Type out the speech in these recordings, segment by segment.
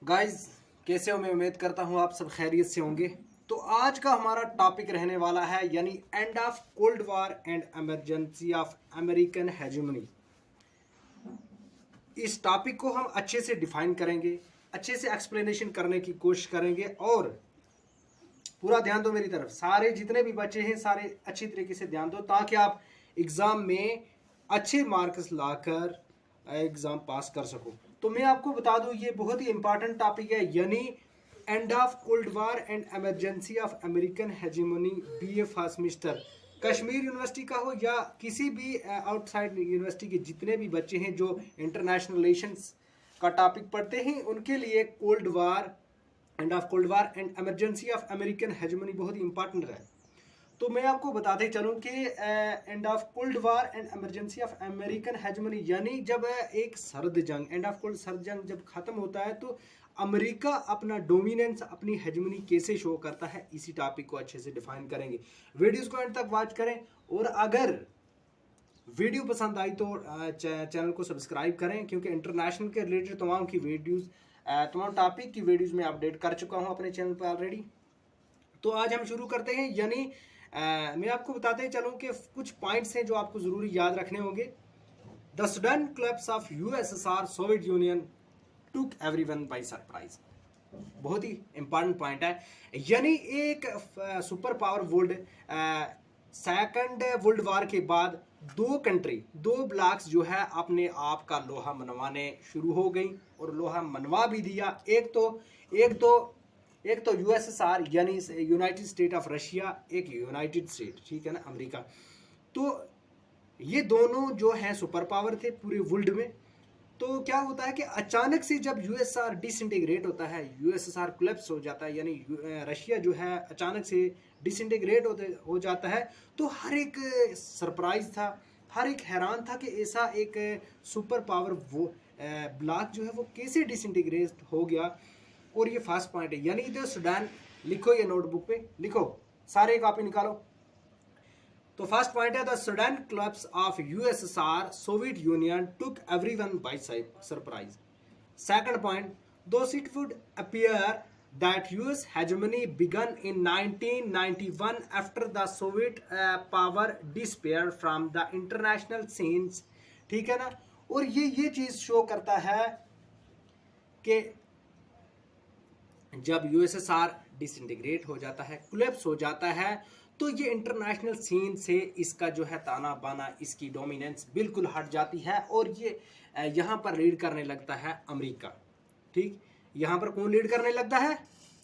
Guys, कैसे हो? मैं उम्मीद करता हूँ आप सब खैरियत से होंगे। तो आज का हमारा टॉपिक रहने वाला है यानी end of cold war and emergency of American hegemony. इस टॉपिक को हम अच्छे से डिफाइन करेंगे, अच्छे से एक्सप्लेनेशन करने की कोशिश करेंगे और पूरा ध्यान दो मेरी तरफ। सारे जितने भी बच्चे हैं सारे अच्छी तरीके से ध्यान दो ताकि आप एग्ज़ाम में अच्छे मार्क्स लाकर एग्ज़ाम पास कर सको। तो मैं आपको बता दूं ये बहुत ही इंपॉर्टेंट टॉपिक है यानी end of cold war and emergency of American hegemony BA first semester. Kashmir university का हो या किसी भी आउटसाइड यूनिवर्सिटी के जितने भी बच्चे हैं जो इंटरनेशनल रिलेशंस का टॉपिक पढ़ते हैं उनके लिए cold war end of cold war and emergency of American hegemony बहुत ही इंपॉर्टेंट है। तो मैं आपको बताते चलूँ कि end of cold war and emergency of American hegemony यानी जब एक सर्द जंग, एंड ऑफ कोल्ड सर्द जंग जब खत्म होता है तो अमेरिका अपना डोमिनेंस, अपनी हेजेमनी कैसे शो करता है, इसी टॉपिक को अच्छे से डिफाइन करेंगे। वीडियोस को एंड तक वॉच करें और अगर वीडियो पसंद आई तो चैनल को सब्सक्राइब करें क्योंकि इंटरनेशनल के रिलेटेड तमाम की वीडियोस, तमाम टॉपिक की वीडियोस में अपडेट कर चुका हूं अपने चैनल पर ऑलरेडी। तो आज हम शुरू करते हैं यानी मैं आपको बताते चलूं कि कुछ पॉइंट्स हैं जो आपको ज़रूरी याद रखने होंगे। The sudden collapse of USSR Soviet Union took everyone by surprise. बहुत ही इंपॉर्टेंट पॉइंट है यानी एक super power world second world war के बाद दो कंट्री, दो ब्लॉक्स जो है अपने आप का लोहा मनवाने शुरू हो गई और लोहा मनवा भी दिया। एक तो यूएसएसआर यानी यूनाइटेड स्टेट ऑफ रशिया, एक यूनाइटेड स्टेट, ठीक है ना, अमेरिका। तो ये दोनों जो हैं सुपर पावर थे पूरे वर्ल्ड में। तो क्या होता है कि अचानक से जब यूएसएसआर डिसइंटीग्रेट होता है, यूएसएसआर कोलैप्स हो जाता है यानी रशिया जो है अचानक से डिसइंटीग्रेट हो जाता है, तो हर एक सरप्राइज था, हर एक हैरान था कि ऐसा एक सुपर पावर वो ब्लॉक जो है वो कैसे डिसइंटीग्रेट हो गया। और ये फर्स्ट पॉइंट है यानी इधर सुडान लिखो, ये नोटबुक पे लिखो, सारे कॉपी निकालो। तो फर्स्ट पॉइंट है the sudden collapse of USSR Soviet Union took everyone by surprise. Second point, though it would appear that US hegemony began in 1991 after the Soviet power disappear from the international scenes, ठीक है ना। और ये चीज show करता है कि जब यूएसएसआर डिसइंटीग्रेट हो जाता है, कोलैप्स हो जाता है, तो ये इंटरनेशनल सीन से इसका जो है ताना बाना, इसकी डोमिनेंस बिल्कुल हट जाती है और ये यहाँ पर लीड करने लगता है अमेरिका। ठीक, यहाँ पर कौन लीड करने लगता है?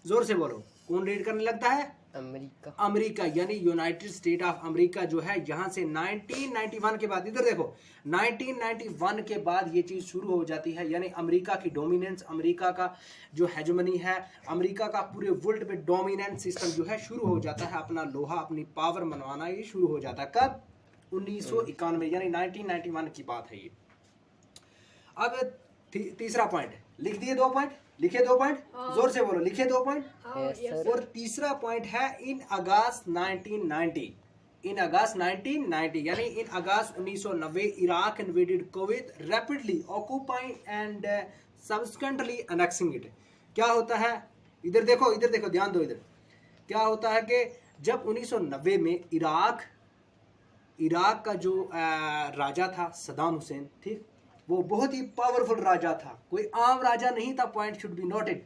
जोर से बोलो, कौन लीड करने लगता है? अमेरिका। अमेरिका यानी यूनाइटेड स्टेट ऑफ अमेरिका जो है यहाँ से 1991 के बाद, इधर देखो, 1991 के बाद ये चीज शुरू हो जाती है यानी अमेरिका की डोमिनेंस, अमेरिका का जो हेजेमनी है, अमेरिका का पूरे वर्ल्ड पे डोमिनेंस सिस्टम जो है शुरू हो जाता है, अपना लोहा, अपनी पावर मनवाना ये शुरू हो जाता है। कब? 1991 यानी 1991 की बात है ये। अब तीसरा पॉइंट लिख दिए, दो पॉइंट लिखे, दो पॉइंट जोर से बोलो, लिखे दो पॉइंट। और तीसरा पॉइंट है इन अगस्त 1990, इन अगस्त 1990 यानी in August 1990 Iraq invaded Kuwait rapidly occupying and subsequently annexing it. क्या होता है? इधर देखो, इधर देखो, ध्यान दो। इधर क्या होता है कि जब 1990 में इराक का जो राजा था सद्दाम हुसैन, ठीक, वो बहुत ही पावरफुल राजा था, कोई आम राजा नहीं था, पॉइंट शुड बी नोटेड,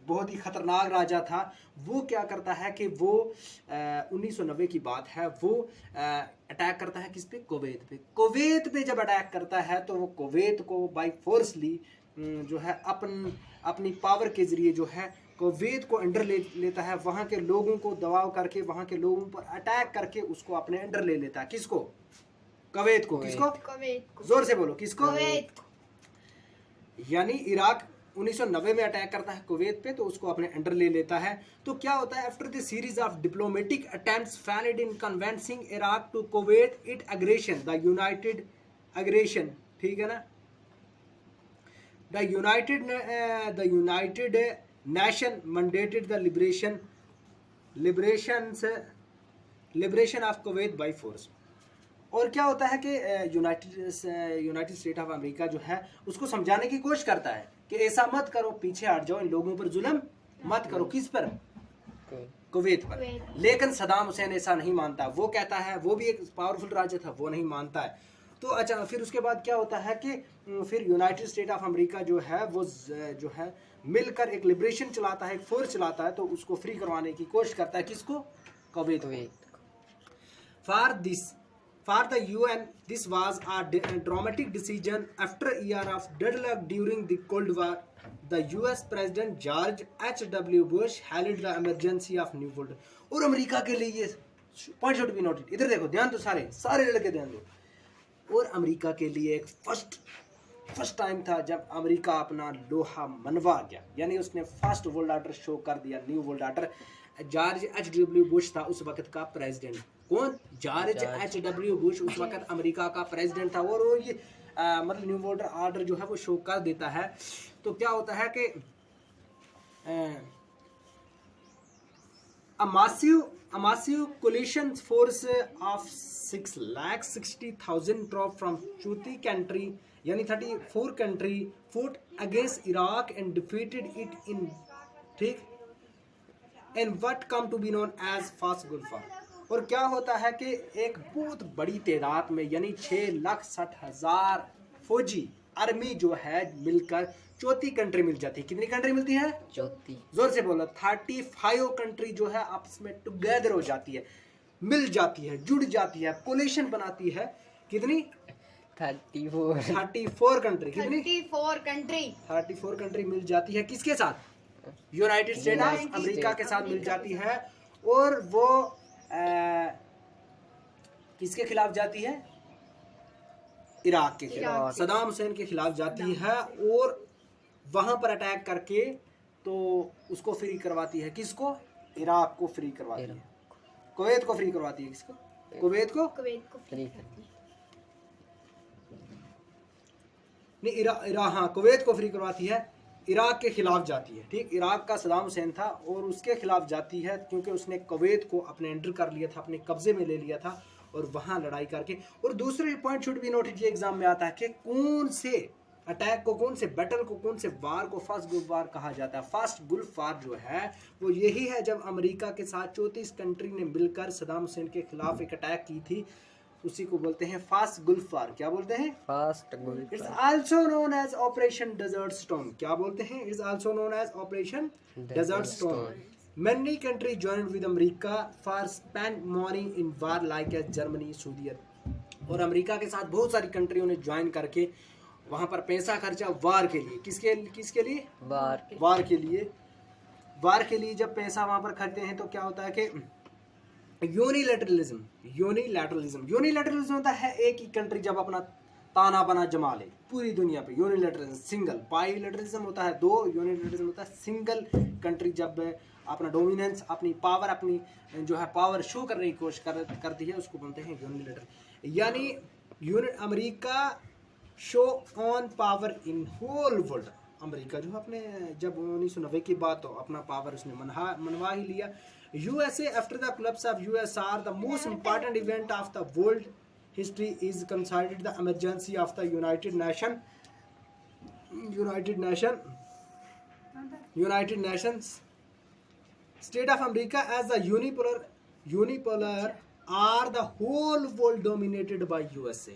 बहुत ही खतरनाक राजा था। वो क्या करता है कि वो 1990 की बात है, वो अटैक करता है किस पे? कुवैत पे। कुवैत पे जब अटैक करता है तो वो कुवैत को बाय फोर्सली जो है अपनी पावर के जरिए जो है कुवैत को अंडर लेता है, वहाँ के लोगों को दबाव करके, वहाँ के लोगों पर अटैक करके उसको अपने अंडर ले लेता है। किसको? कुवैत को। किसको? कुवैत को। जोर से बोलो, किसको? कुवैत को। यानी इराक 1990 में अटैक करता है कुवैत पे तो उसको अपने अंडर ले लेता है। तो क्या होता है? After the series of diplomatic attempts failed in convincing Iraq to Kuwait it aggression, the united aggression, ठीक है ना, the United Nation mandated the liberation of Kuwait by force. और क्या होता है कि यूनाइटेड स्टेट ऑफ अमेरिका जो है उसको समझाने की कोशिश करता है कि ऐसा मत करो, पीछे हट जाओ, इन लोगों पर जुल्म मत करो। किस पर? कुवैत पर। लेकिन सदाम हुसैन ऐसा नहीं मानता, वो कहता है, वो भी एक पावरफुल राजा था, वो नहीं मानता है। तो अच्छा, फिर उसके बाद क्या होता है कि फिर यूनाइटेड स्टेट ऑफ अमेरिका जो है वो जो है मिलकर एक लिबरेशन चलाता है, एक फोर्स चलाता है, तो उसको फ्री करवाने की कोशिश करता है। किसको? Kuwait. For the UN, this was a dramatic decision. After a year of deadlock during the Cold War, the US President George H.W. Bush held the emergency of New World. और America के लिए ये point should be noted, इधर देखो, ध्यान दो, सारे लड़के ध्यान दो। और अमेरिका के लिए एक फर्स्ट टाइम था जब अमेरिका अपना लोहा मनवा गया, यानी उसने फर्स्ट वर्ल्ड ऑर्डर शो कर दिया, new world order. George H.W. Bush था उस वक्त का प्रेसिडेंट। कौन? George H.W. बुश उस वक्त अमेरिका का प्रेसिडेंट था। और वो ये मतलब न्यू वर्ल्ड ऑर्डर जो है वो शो कर देता है। तो क्या होता है कि a massive coalition force of 6,60,000 troops from 30 country, यानी 34 country fought against Iraq and defeated it in, ठीक, and what come to be known as Fast Gulf War। और क्या होता है कि एक बहुत बड़ी तादाद में, यानी 6,60,000 फौजी आर्मी जो है मिलकर 34 कंट्री मिल जाती है। कितनी कंट्री मिलती है? 34। जोर से बोलो। 35 कंट्री जो है आपस में टुगेदर हो जाती है, मिल जाती है, जुड़ जाती है, कोलिशन बनाती है। कितनी? 34 कंट्री। कितनी? 34 कंट्री मिल जाती है। किसके साथ? यूनाइटेड स्टेट ऑफ अमेरिका के साथ मिल जाती है। और वो किसके खिलाफ जाती है? इराक के खिलाफ, सदाम हुसैन के खिलाफ जाती है। और वहां पर अटैक करके तो उसको फ्री करवाती है। किसको? इराक को फ्री करवाती है। कुवैत को फ्री करवाती है। किसको? कुवैत को फ्री करती है। नहीं, हाँ, कुवैत को फ्री करवाती है। इराक के खिलाफ जाती है, ठीक। इराक का सदाम हुसैन था और उसके खिलाफ जाती है, क्योंकि उसने कुवैत को अपने अंडर कर लिया था, अपने कब्जे में ले लिया था, और वहां लड़ाई करके। और दूसरे पॉइंट शुड बी नोटेड, ये एग्जाम में आता है कि कौन से अटैक को, कौन से बैटल को, कौन से वार को फर्स्ट गुल्फ वार कहा जाता है। फर्स्ट गुल्फ वार जो है वो यही है जब अमेरिका के साथ 34 कंट्री ने मिलकर सदाम हुसैन के खिलाफ एक अटैक की थी। उसी को बोलते हैं फर्स्ट गुल्फ वार। क्या बोलते हैं? First gulf. It's also known as operation desert storm. क्या बोलते हैं? It's also known as operation desert storm. Many countries joined with America for spend money in war like as Germany, Soviet. और America के साथ बहुत सारी कंट्रियों ने join करके वहां पर पैसा खर्चा वार के लिए। किसके लिए? वार के लिए। वार के लिए जब पैसा वहां पर खर्चते हैं तो क्या होता है कि यूनिलैटरलिज्म होता है एक ही कंट्री जब अपना ताना बना जमा ले पूरी दुनिया पे। यूनिलैटरलिज्म सिंगल। बाइलैटरलिज्म होता है दो, यूनिलैटरलिज्म होता है सिंगल कंट्री जब अपना डोमिनेंस, अपनी पावर, अपनी जो है पावर शो करने की कोशिश करती है, उसको बोलते हैं यूनिलैटरल। यानी America show on power in whole world. America जो अपने जब 1990 की बात हो अपना पावर उसने मनवा ही लिया। USA after the collapse of USSR, the most important event of the world history is considered the emergency of the United Nations. State of America as the unipolar are the whole world dominated by USA.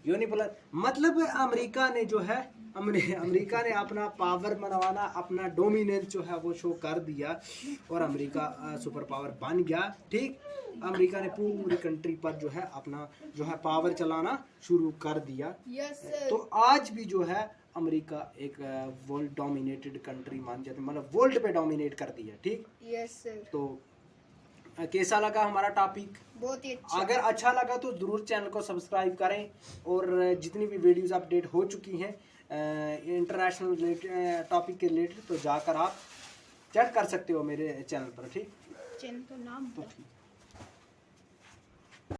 Unipolar मतलब America ने जो है America ने अपना power मनवाना, अपना dominance जो है वो शो कर दिया और अमेरिका सुपर पावर बन गया, ठीक। अमेरिका ने पूरी कंट्री पर जो है अपना जो है पावर चलाना शुरू कर दिया। तो आज भी जो है अमेरिका एक वर्ल्ड डोमिनेटेड कंट्री मान जाते, मतलब वर्ल्ड पे डोमिनेट करती है, ठीक। Yes sir. तो कैसा लगा हमारा टॉपिक? बहुत ही अच्छा। अगर अच्छा लगा तो जरूर चैनल को सब्सक्राइब करें और जितनी भी वीडियोस अपडेट हो चुकी हैं इंटरनेशनल टॉपिक के रिलेटेड तो जाकर आप चेक कर सकते हो मेरे चैनल पर, ठीक। चैनल का नाम